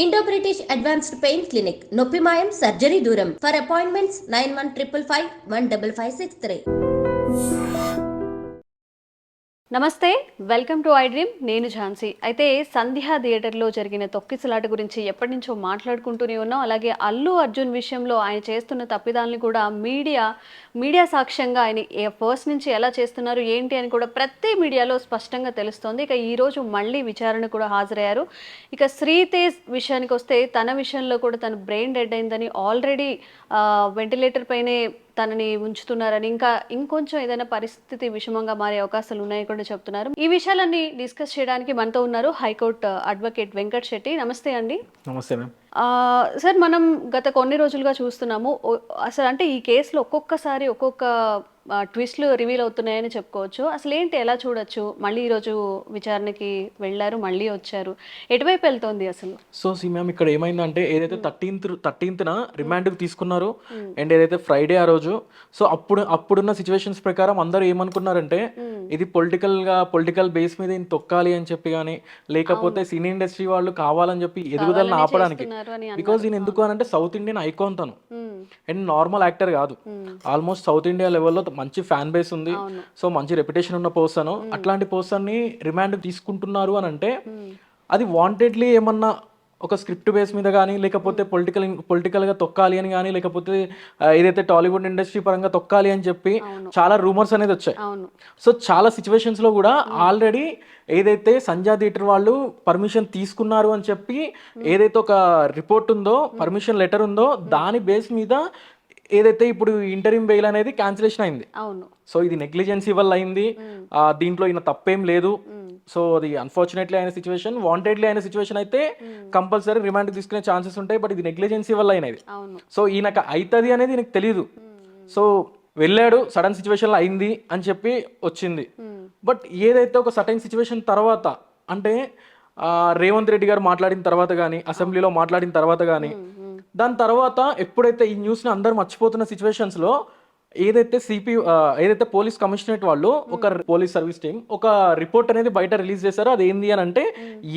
Indo British advanced pain clinic నొప్పి మాయం surgery దూరం ఫర్ అపాయింట్మెంట్స్ 9155515563. నమస్తే, వెల్కమ్ టు ఐ డ్రీమ్. నేను ఝాన్సీ. అయితే సంధ్యా థియేటర్లో జరిగిన తొక్కిసలాట గురించి ఎప్పటి నుంచో మాట్లాడుకుంటూనే ఉన్నాం. అలాగే అల్లు అర్జున్ విషయంలో ఆయన చేస్తున్న తప్పిదాలని కూడా మీడియా సాక్ష్యంగా ఆయన ఫస్ట్ నుంచి ఎలా చేస్తున్నారు ఏంటి అని కూడా ప్రతి మీడియాలో స్పష్టంగా తెలుస్తోంది. ఇక ఈరోజు మళ్ళీ విచారణ కూడా హాజరయ్యారు. ఇక శ్రీతేజ్ విషయానికి వస్తే తన విషయంలో కూడా తను బ్రెయిన్ డెడ్ అయిందని, ఆల్రెడీ వెంటిలేటర్ పైనే తనని ఉంచుతున్నారని, ఇంకా ఇంకొంచెం ఏదైనా పరిస్థితి విషమంగా మారే అవకాశాలు ఉన్నాయని కూడా చెప్తున్నారు. ఈ విషయాలన్నీ డిస్కస్ చేయడానికి మనతో ఉన్నారు హైకోర్టు అడ్వకేట్ వెంకట్ శెట్టి. నమస్తే అండి. నమస్తే మ్యామ్. సార్, మనం గత కొన్ని రోజులుగా చూస్తున్నాము, అసలు అంటే ఈ కేసులో ఒక్కొక్కసారి ఒక్కొక్క ట్విస్ట్లు రివీల్ అవుతున్నాయని చెప్పుకోవచ్చు. అసలు ఏంటి, ఎలా చూడొచ్చు? మళ్ళీ ఈరోజు విచారణకి వెళ్ళారు, మళ్ళీ వచ్చారు, ఎటువైపు వెళ్తోంది అసలు? మ్యామ్, ఇక్కడ ఏమైందంటే ఏదైతే 13th రిమాండ్కి తీసుకున్నారు అండ్ ఏదైతే ఫ్రైడే ఆ రోజు, సో అప్పుడున్న సిచ్యువేషన్స్ ప్రకారం అందరూ ఏమనుకున్నారంటే ఇది పొలిటికల్ బేస్ మీద ఈయన తొక్కాలి అని చెప్పి, కానీ లేకపోతే సినీ ఇండస్ట్రీ వాళ్ళు కావాలని చెప్పి ఎదుగుదలను ఆపడానికి. బికాజ్ ఈయన ఎందుకు అని అంటే సౌత్ ఇండియన్ ఐకాన్ తను, అండ్ నార్మల్ యాక్టర్ కాదు. ఆల్మోస్ట్ సౌత్ ఇండియా లెవెల్లో మంచి ఫ్యాన్ బేస్ ఉంది, సో మంచి రెప్యుటేషన్ ఉన్న పర్సన్. అట్లాంటి పర్సన్ ని రిమాండ్ తీసుకుంటున్నారు అని అంటే అది వాంటెడ్లీ ఏమన్నా ఒక స్క్రిప్ట్ బేస్ మీద కానీ, లేకపోతే పొలిటికల్గా తొక్కాలి అని కానీ, లేకపోతే ఏదైతే టాలీవుడ్ ఇండస్ట్రీ పరంగా తొక్కాలి అని చెప్పి చాలా రూమర్స్ అనేది వచ్చాయి. సో చాలా సిచ్యువేషన్స్లో కూడా ఆల్రెడీ ఏదైతే సంధ్యా థియేటర్ వాళ్ళు పర్మిషన్ తీసుకున్నారు అని చెప్పి ఏదైతే ఒక రిపోర్ట్ ఉందో, పర్మిషన్ లెటర్ ఉందో, దాని బేస్ మీద ఏదైతే ఇప్పుడు ఇంటరిమ్ బెయిల్ అనేది క్యాన్సిలేషన్ అయింది. సో ఇది నెగ్లిజెన్సీ వల్ల అయింది, దీంట్లో ఈయన తప్పేం లేదు. సో అది అన్ఫార్చునేట్లీ అయిన సిచ్యువేషన్. వాంటెడ్లీ అయిన సిచ్యువేషన్ అయితే కంపల్సరీ రిమాండ్ తీసుకునే ఛాన్సెస్ ఉంటాయి, బట్ ఇది నెగ్లిజెన్సీ వల్ల అయినది. సో ఈయనకు అవుతుంది అనేది ఈయనకు తెలియదు. సో వెళ్ళాడు, సడన్ సిచ్యువేషన్లో అయింది అని చెప్పి వచ్చింది. బట్ ఏదైతే ఒక సటన్ సిచ్యువేషన్ తర్వాత, అంటే రేవంత్ రెడ్డి గారు మాట్లాడిన తర్వాత కానీ, అసెంబ్లీలో మాట్లాడిన తర్వాత కానీ, దాని తర్వాత ఎప్పుడైతే ఈ న్యూస్ని అందరు మర్చిపోతున్న సిచ్యువేషన్స్లో ఏదైతే పోలీస్ కమిషనరేట్ వాళ్ళు, ఒక పోలీస్ సర్వీస్ టీం ఒక రిపోర్ట్ అనేది బయట రిలీజ్ చేశారో, అది ఏంది అని అంటే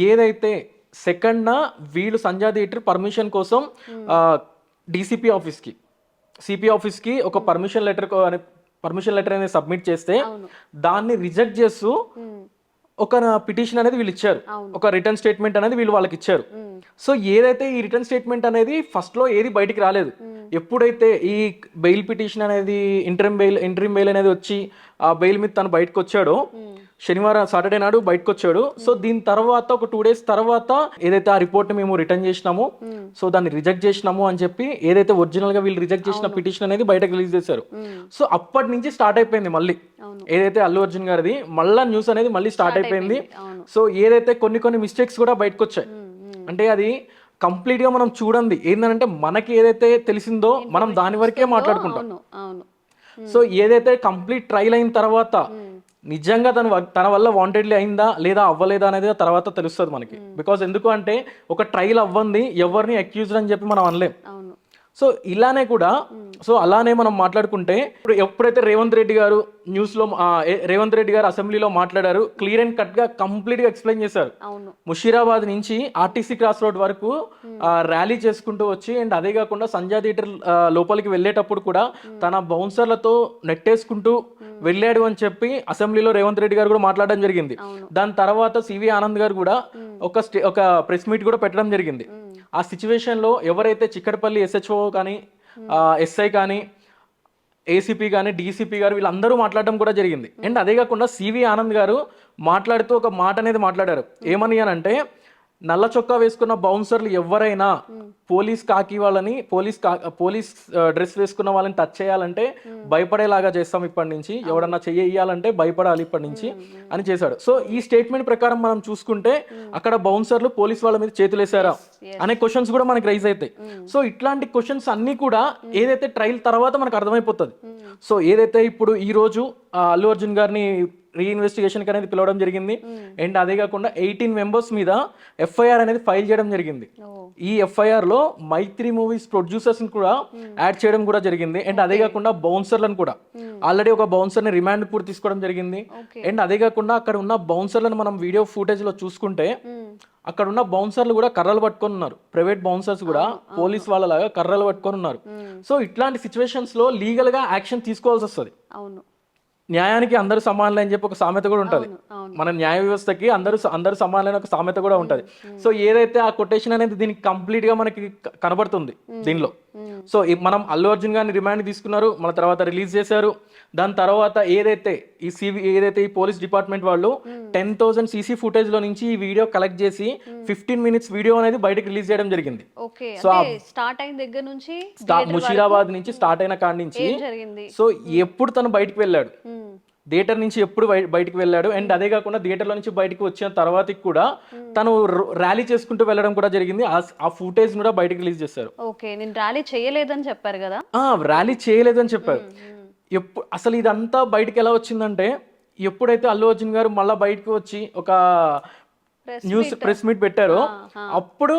ఏదైతే సెకండ్ వీళ్ళు సంధ్యా థియేటర్ పర్మిషన్ కోసం డీసీపీ ఆఫీస్కి, సిపి ఆఫీస్కి ఒక పర్మిషన్ లెటర్ అనేది సబ్మిట్ చేస్తే దాన్ని రిజెక్ట్ చేస్తూ ఒక పిటిషన్ అనేది వీళ్ళు ఇచ్చారు, ఒక రిటర్న్ స్టేట్మెంట్ అనేది వీళ్ళు వాళ్ళకి ఇచ్చారు. సో ఏదైతే ఈ రిటర్న్ స్టేట్మెంట్ అనేది ఫస్ట్ లో ఏది బయటికి రాలేదు. ఎప్పుడైతే ఈ బెయిల్ పిటిషన్ అనేది ఇంటరిమ్ బెయిల్ అనేది వచ్చి ఆ బెయిల్ మీద తను బయటకు వచ్చాడో, శనివారం సాటర్డే నాడు బయటకు వచ్చాడు. సో దీని తర్వాత ఒక 2 days తర్వాత ఏదైతే ఆ రిపోర్ట్ మేము రిటర్న్ చేసినాము, సో దాన్ని రిజెక్ట్ చేసినాము అని చెప్పి ఏదైతే ఒరిజినల్ గా వీళ్ళు రిజెక్ట్ చేసిన పిటిషన్ అనేది బయటకు రిలీజ్ చేశారు. సో అప్పటి నుంచి స్టార్ట్ అయిపోయింది మళ్ళీ ఏదైతే అల్లు అర్జున్ గారిది మళ్ళా న్యూస్ అనేది మళ్ళీ స్టార్ట్ అయిపోయింది. సో ఏదైతే కొన్ని మిస్టేక్స్ కూడా బయటకు వచ్చాయి, అంటే అది కంప్లీట్ గా మనం చూడండి ఏంటంటే మనకి ఏదైతే తెలిసిందో మనం దాని వరకే మాట్లాడుకుంటాం. సో ఏదైతే కంప్లీట్ ట్రయల్ అయిన తర్వాత నిజంగా తన వల్ల వాంటెడ్లీ అయిందా లేదా అవ్వలేదా అనేది తర్వాత తెలుస్తుంది మనకి. బికాజ్ ఎందుకు అంటే ఒక ట్రయల్ అవ్వంది ఎవరిని అక్యూజ్డ్ అని చెప్పి మనం అనలేం. సో ఇలానే కూడా, సో అలానే మనం మాట్లాడుకుంటే ఇప్పుడు ఎప్పుడైతే రేవంత్ రెడ్డి గారు అసెంబ్లీలో మాట్లాడారు, క్లియర్ అండ్ కట్ గా కంప్లీట్ గా ఎక్స్ప్లెయిన్ చేశారు. ముషీరాబాద్ నుంచి ఆర్టీసీ క్రాస్ రోడ్ వరకు ర్యాలీ చేసుకుంటూ వచ్చి, అండ్ అదే కాకుండా సంధ్యా థియేటర్ లోపలికి వెళ్ళేటప్పుడు కూడా తన బౌన్సర్లతో నెట్టేసుకుంటూ వెళ్ళాడు అని చెప్పి అసెంబ్లీలో రేవంత్ రెడ్డి గారు కూడా మాట్లాడడం జరిగింది. దాని తర్వాత సివి ఆనంద్ గారు కూడా ఒక ప్రెస్ మీట్ కూడా పెట్టడం జరిగింది. ఆ సిచ్యువేషన్ లో ఎవరైతే చిక్కడపల్లి SHO కానీ, SI కానీ, ACP కానీ, DCP గారు వీళ్ళందరూ మాట్లాడడం కూడా జరిగింది. అండ్ అదే కాకుండా సివి ఆనంద్ గారు మాట్లాడుతూ ఒక మాట అనేది మాట్లాడారు. ఏమని అని అంటే, నల్ల చొక్కా వేసుకున్న బౌన్సర్లు ఎవరైనా పోలీస్ డ్రెస్ వేసుకున్న వాళ్ళని టచ్ చేయాలంటే భయపడేలాగా చేస్తాం ఇప్పటి నుంచి, ఎవడన్నా చెయ్యాలంటే భయపడాలి ఇప్పటి నుంచి అని చేశాడు. సో ఈ స్టేట్మెంట్ ప్రకారం మనం చూసుకుంటే అక్కడ బౌన్సర్లు పోలీస్ వాళ్ళ మీద చేతులేసారా అనే క్వశ్చన్స్ కూడా మనకి రైజ్ అవుతాయి. సో ఇట్లాంటి క్వశ్చన్స్ అన్ని కూడా ఏదైతే ట్రయల్ తర్వాత మనకు అర్థమైపోతుంది. సో ఏదైతే ఇప్పుడు ఈ రోజు అల్లు అర్జున్ గారిని రీఇన్వెస్టిగేషన్ అనేది పిలవడం జరిగింది. అండ్ అదే కాకుండా 18 members మీద FIR అనేది ఫైల్ చేయడం జరిగింది. ఈ FIR లో మైత్రి మూవీస్ ప్రొడ్యూసర్స్ కూడా యాడ్ చేయడం కూడా జరిగింది. అండ్ అదే కాకుండా బౌన్సర్లను కూడా ఆల్రెడీ ఒక బౌన్సర్ ని రిమాండ్ కూడా తీసుకోవడం జరిగింది. అండ్ అదే కాకుండా అక్కడ ఉన్న బౌన్సర్లను మనం వీడియో ఫుటేజ్ లో చూసుకుంటే అక్కడ ఉన్న బౌన్సర్లు కూడా కర్రలు పట్టుకొని ఉన్నారు, ప్రైవేట్ బౌన్సర్స్ కూడా పోలీస్ వాళ్ళలాగా కర్రలు పట్టుకొని ఉన్నారు. సో ఇట్లాంటి సిచ్యువేషన్స్ లో లీగల్ గా యాక్షన్ తీసుకోవాల్సి వస్తుంది. అవును, న్యాయానికి అందరూ సమానులు అని చెప్పి ఒక సామెత కూడా ఉంటుంది. మన న్యాయ వ్యవస్థకి అందరూ సమానులైన ఒక సామెత కూడా ఉంటుంది. సో ఏదైతే ఆ కొటేషన్ అనేది దీనికి కంప్లీట్ గా మనకి కనబడుతుంది దీనిలో. సో మనం అల్లు అర్జున్ గారిని రిమాండ్ తీసుకున్నారు, మన తర్వాత రిలీజ్ చేశారు. దాని తర్వాత ఏదైతే ఈ పోలీస్ డిపార్ట్మెంట్ వాళ్ళు 10,000 సీసీ ఫుటేజ్ లో నుంచి ఈ వీడియో కలెక్ట్ చేసి 15 minutes వీడియో అనేది బయటకు రిలీజ్ చేయడం జరిగింది. సో స్టార్ట్ అయిన దగ్గర నుంచి ముషీరాబాద్ నుంచి స్టార్ట్ అయిన కాడి నుంచి సో ఎప్పుడు తను బయటకు వెళ్ళాడు, థియేటర్ నుంచి ఎప్పుడు బయటికి వెళ్ళాడు, అండ్ అదే కాకుండా థియేటర్లో నుంచి బయటకు వచ్చిన తర్వాత కూడా తను ర్యాలీ చేసుకుంటూ వెళ్ళడం కూడా జరిగింది. ఆ ఫుటేజ్ కూడా బయటకు రిలీజ్ చేశారు. ఓకే, నేను ర్యాలీ చేయలేదని చెప్పారు కదా. ర్యాలీ చేయలేదని చెప్పారు. అసలు ఇదంతా బయటకు ఎలా వచ్చిందంటే, ఎప్పుడైతే అల్లు అర్జున్ గారు మళ్ళీ బయటకు వచ్చి ఒక ప్రెస్ మీట్ పెట్టారో అప్పుడు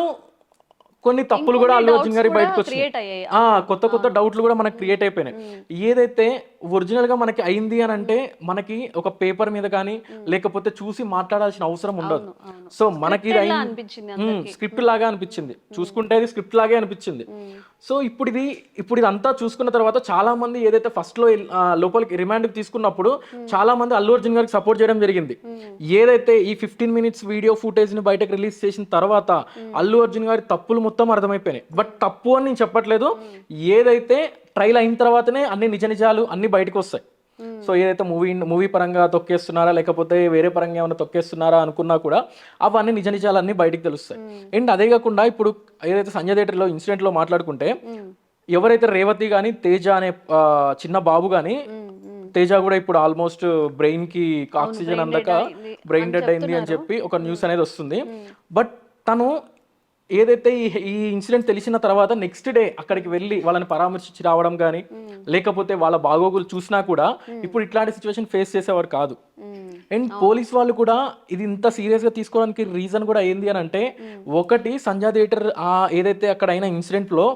కొన్ని తప్పులు కూడా అల్లు అర్జున్ గారి బయటకు వచ్చాయి. కొత్త డౌట్లు కూడా మనకు క్రియేట్ అయిపోయినాయి. ఏదైతే ఒరిజినల్ గా మనకి అయింది అని అంటే మనకి ఒక పేపర్ మీద కానీ లేకపోతే చూసి మాట్లాడాల్సిన అవసరం ఉండదు. సో మనకి స్క్రిప్ట్ లాగా అనిపించింది, చూసుకుంటే అది స్క్రిప్ట్ లాగే అనిపించింది. సో ఇప్పుడు ఇదంతా చూసుకున్న తర్వాత చాలా మంది ఏదైతే ఫస్ట్ లో లోపలికి రిమాండ్ తీసుకున్నప్పుడు చాలా మంది అల్లు అర్జున్ గారికి సపోర్ట్ చేయడం జరిగింది. ఏదైతే ఈ 15 minutes వీడియో ఫుటేజ్ ని బయటకు రిలీజ్ చేసిన తర్వాత అల్లు అర్జున్ గారి తప్పులు మొత్తం అర్థమైపోయినాయి. బట్ తప్పు అని నేను చెప్పట్లేదు, ఏదైతే ట్రైల్ అయిన తర్వాతనే అన్ని నిజాలు అన్ని బయటకు వస్తాయి. సో ఏదైతే మూవీ పరంగా తొక్కేస్తున్నారా లేకపోతే వేరే పరంగా ఏమైనా తొక్కేస్తున్నారా అనుకున్నా కూడా అవన్నీ నిజాలన్నీ బయటకు తెలుస్తాయి. అండ్ అదే కాకుండా ఇప్పుడు ఏదైతే సంజయ్ థియేటర్లో ఇన్సిడెంట్ లో మాట్లాడుకుంటే ఎవరైతే రేవతి కానీ తేజ అనే చిన్న బాబు కానీ, తేజ కూడా ఇప్పుడు ఆల్మోస్ట్ బ్రెయిన్ కి ఆక్సిజన్ అందక బ్రెయిన్ డెడ్ అయింది అని చెప్పి ఒక న్యూస్ అనేది వస్తుంది. బట్ తను ఏదైతే ఈ ఇన్సిడెంట్ తెలిసిన తర్వాత నెక్స్ట్ డే అక్కడికి వెళ్ళి వాళ్ళని పరామర్శించి రావడం కానీ లేకపోతే వాళ్ళ బాగోగులు చూసినా కూడా ఇప్పుడు ఇట్లాంటి సిచ్యువేషన్ ఫేస్ చేసేవారు కాదు. అండ్ పోలీస్ వాళ్ళు కూడా ఇది ఇంత సీరియస్ గా తీసుకోవడానికి రీజన్ కూడా ఏంది అని అంటే, ఒకటి సంజయ్ థియేటర్ ఏదైతే అక్కడ అయిన ఇన్సిడెంట్ లో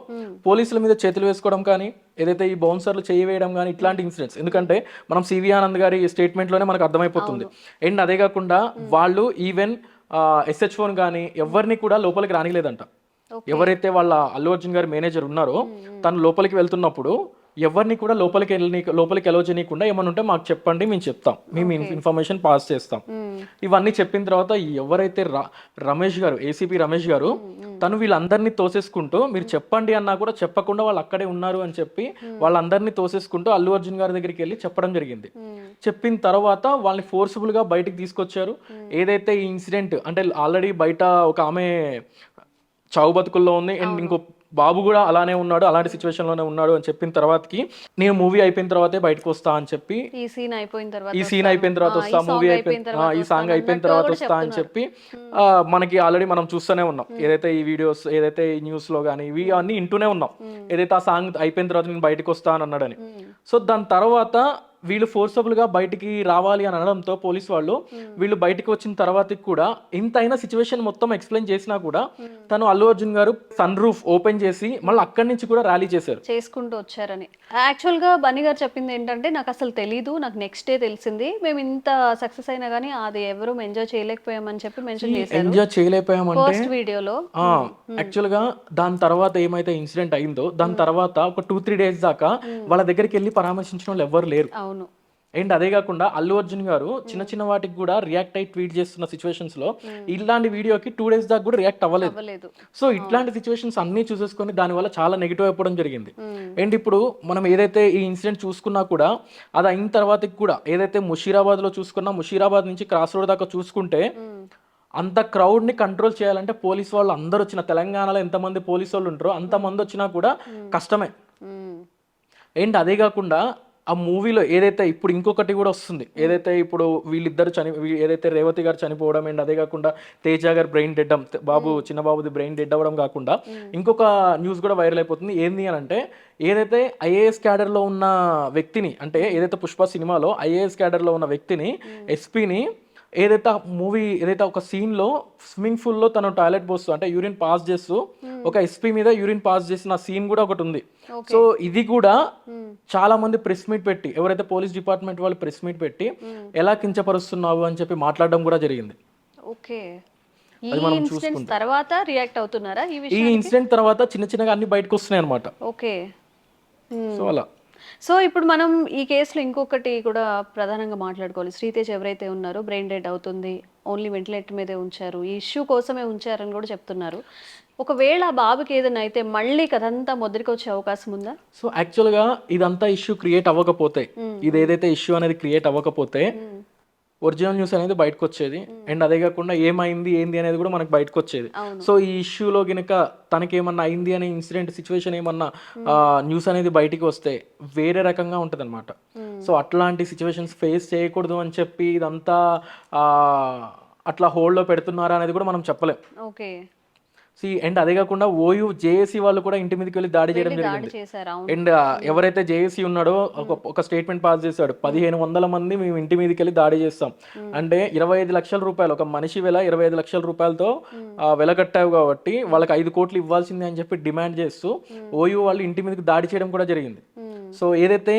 పోలీసుల మీద చేతులు వేసుకోవడం కానీ ఏదైతే ఈ బౌన్సర్లు చేయవేయడం కానీ ఇట్లాంటి ఇన్సిడెంట్స్, ఎందుకంటే మనం సివి ఆనంద్ గారి స్టేట్మెంట్ లోనే మనకు అర్థమైపోతుంది. అండ్ అదే కాకుండా వాళ్ళు ఈవెన్ SHO కానీ ఎవరిని కూడా లోపలికి రానిలేదంట. ఎవరైతే వాళ్ళ అల్లు అర్జున్ గారి మేనేజర్ ఉన్నారో తను లోపలికి వెళ్తున్నప్పుడు ఎవరిని కూడా లోపలికి ఎలో చేయకుండా ఏమన్నా ఉంటే మాకు చెప్పండి, మేము చెప్తాం, మేము ఇన్ఫర్మేషన్ పాస్ చేస్తాం. ఇవన్నీ చెప్పిన తర్వాత ఎవరైతే రమేష్ గారు, ACP రమేష్ గారు, తను వీళ్ళందరినీ తోసేసుకుంటూ మీరు చెప్పండి అన్నా కూడా చెప్పకుండా వాళ్ళు అక్కడే ఉన్నారు అని చెప్పి వాళ్ళందరినీ తోసేసుకుంటూ అల్లు అర్జున్ గారి దగ్గరికి వెళ్ళి చెప్పడం జరిగింది. చెప్పిన తర్వాత వాళ్ళని ఫోర్స్ఫుల్ గా బయటికి తీసుకొచ్చారు. ఏదైతే ఈ ఇన్సిడెంట్ అంటే ఆల్రెడీ బయట ఒక ఆమె చావు బతుకుల్లో ఉంది అండ్ ఇంకో బాబు కూడా అలానే ఉన్నాడు, అలాంటి సిచ్యువేషన్ లోనే ఉన్నాడు అని చెప్పిన తర్వాతకి నేను మూవీ అయిపోయిన తర్వాతే బయటకు వస్తా అని చెప్పి, ఈ సీన్ అయిపోయిన తర్వాత వస్తా, మూవీ ఈ సాంగ్ అయిపోయిన తర్వాత వస్తా అని చెప్పి మనకి ఆల్రెడీ మనం చూస్తూనే ఉన్నాం. ఏదైతే ఈ వీడియోస్ ఏదైతే ఈ న్యూస్ లో కానీ ఇవి అన్ని వింటూనే ఉన్నాం. ఏదైతే ఆ సాంగ్ అయిపోయిన తర్వాత నేను బయటకు వస్తా అని అన్నాడని. సో దాని తర్వాత వీళ్ళు ఫోర్సబుల్ గా బయటికి రావాలి అని అనడంతో పోలీస్ వాళ్ళు వీళ్ళు బయటకు వచ్చిన తర్వాత కూడా ఇంత అయినా సిచ్యువేషన్ మొత్తం ఎక్స్ప్లెయిన్ చేసినా కూడా తను అల్లు అర్జున్ గారు సన్ రూఫ్ ఓపెన్ చేసి మళ్ళీ అక్కడి నుంచి కూడా ర్యాలీ చేసుకుంటూ వచ్చారని. యాక్చువల్ గా బన్నీ గారు చెప్పింది ఏంటంటే, నాకు అసలు తెలీదు, నాకు నెక్స్ట్ డే తెలిసింది, మేము ఇంత సక్సెస్ అయినా గానీ అది ఎవరు ఎంజాయ్ చేయలేకపోయామని చెప్పి మెన్షన్ చేశారు. ఎంజాయ్ చేయలేకపోయామంటే ఫస్ట్ వీడియోలో యాక్చువల్ గా దాని తర్వాత ఏమైతే ఇన్సిడెంట్ అయిందో దాని తర్వాత ఒక 2-3 days దాకా వాళ్ళ దగ్గరికి వెళ్ళి పరామర్శించిన వాళ్ళు ఎవరు లేరు. అండ్ అదే కాకుండా అల్లు అర్జున్ గారు చిన్న వాటికి కూడా రియాక్ట్ అయ్యి ట్వీట్ చేస్తున్న సిచ్యువేషన్స్ లో ఇలాంటి వీడియోకి 2 days దాకా కూడా రియాక్ట్ అవ్వలేదు. సో ఇట్లాంటి సిచ్యువేషన్స్ అన్ని చూసేసుకొని దాని వల్ల చాలా నెగిటివ్ అయిపోవడం జరిగింది. అండ్ ఇప్పుడు మనం ఏదైతే ఈ ఇన్సిడెంట్ చూసుకున్నా కూడా అది అయిన తర్వాత కూడా ఏదైతే ముషీరాబాద్ లో చూసుకున్నా, ముషీరాబాద్ నుంచి క్రాస్ రోడ్ దాకా చూసుకుంటే అంత క్రౌడ్ ని కంట్రోల్ చేయాలంటే పోలీస్ వాళ్ళు అందరు వచ్చిన, తెలంగాణలో ఎంతమంది పోలీసు వాళ్ళు ఉంటారో అంతమంది వచ్చినా కూడా కష్టమే. అండ్ అదే కాకుండా ఆ మూవీలో ఏదైతే ఇప్పుడు ఇంకొకటి కూడా వస్తుంది, ఏదైతే ఇప్పుడు వీళ్ళిద్దరు ఏదైతే రేవతి గారు చనిపోవడం అండ్ అదే కాకుండా తేజ గారు బ్రెయిన్ డెడ్ చిన్న బాబుది బ్రెయిన్ డెడ్ అవ్వడం కాకుండా ఇంకొక న్యూస్ కూడా వైరల్ అయిపోతుంది. ఏంది అని అంటే, ఏదైతే IAS క్యాడర్ లో ఉన్న వ్యక్తిని, అంటే ఏదైతే పుష్ప సినిమాలో IAS క్యాడర్ లో ఉన్న వ్యక్తిని, SPని ఏదైతే మూవీ ఏదైతే ఒక సీన్ లో స్విమ్మింగ్ పూల్ లో తను టాయిలెట్ పోస్తూ అంటే యూరిన్ పాస్ చేస్తూ ఒక SP మీద యూరిన్ పాస్ చేసిన సీన్ కూడా ఒకటి ఉంది. సో ఇది కూడా చాలా మంది ప్రెస్ మీట్ పెట్టి, ఎవరైతే పోలీస్ డిపార్ట్మెంట్ వాళ్ళు ప్రెస్ మీట్ పెట్టి ఎలా కించపరుస్తున్నావు అని చెప్పి మాట్లాడడం కూడా జరిగింది. ఈ అది మనం ఇన్సిడెంట్స్ చూసుకుంటే తర్వాత రియాక్ట్ అవుతున్నారా ఈ ఈ విషయం? ఇన్సిడెంట్ తర్వాత చిన్న చిన్నగా అన్ని బయటకు వస్తున్నాయి అనమాట. ఓకే. సో అలా సో ఇప్పుడు మనం ఈ కేసులో ఇంకొకటి కూడా ప్రధానంగా మాట్లాడుకోవాలి. శ్రీతేజ్ ఎవరైతే ఉన్నారో బ్రెయిన్ డెడ్ అవుతుంది, ఓన్లీ వెంటిలేటర్ మీదే ఉంచారు, ఈ ఇష్యూ కోసమే ఉంచారని కూడా చెప్తున్నారు. ఒకవేళ ఆ బాబుకి ఏదైనా అయితే మళ్ళీ కథంతా మొదటికి వచ్చే అవకాశం ఉందా? సో యాక్చువల్గా ఇదంతా ఇష్యూ క్రియేట్ అవ్వకపోతే, ఇది ఏదైతే ఇష్యూ అనేది క్రియేట్ అవ్వకపోతే ఒరిజినల్ న్యూస్ అనేది బయటకు వచ్చేది. అండ్ అదే కాకుండా ఏమైంది ఏంది అనేది కూడా మనకు బయటకు వచ్చేది. సో ఈ ఇష్యూలో గినక తనకి ఏమన్నా అయింది అనే ఇన్సిడెంట్ సిచ్యువేషన్ ఏమన్నా న్యూస్ అనేది బయటికి వస్తే వేరే రకంగా ఉంటుంది అనమాట. సో అట్లాంటి సిచ్యువేషన్స్ ఫేస్ చేయకూడదు అని చెప్పి ఇదంతా అట్లా హోల్డ్లో పెడుతున్నారా అనేది కూడా మనం చెప్పలేం. ఓకే. అండ్ అదే కాకుండా ఓయూ జేఏసీ వాళ్ళు కూడా ఇంటి మీదకి వెళ్ళి దాడి చేయడం జరిగింది. అండ్ ఎవరైతే జేఏసీ ఉన్నాడో ఒక స్టేట్మెంట్ పాస్ చేశాడు, 1500 మంది మేము ఇంటి మీదకి వెళ్ళి దాడి చేస్తాం అంటే 25 లక్షల రూపాయలు ఒక మనిషి వెల 25 లక్షల రూపాయలతో వెలగట్టావు కాబట్టి వాళ్ళకి 5 కోట్లు ఇవ్వాల్సిందే అని చెప్పి డిమాండ్ చేస్తూ ఓయూ వాళ్ళు ఇంటి మీదకి దాడి చేయడం కూడా జరిగింది. సో ఏదైతే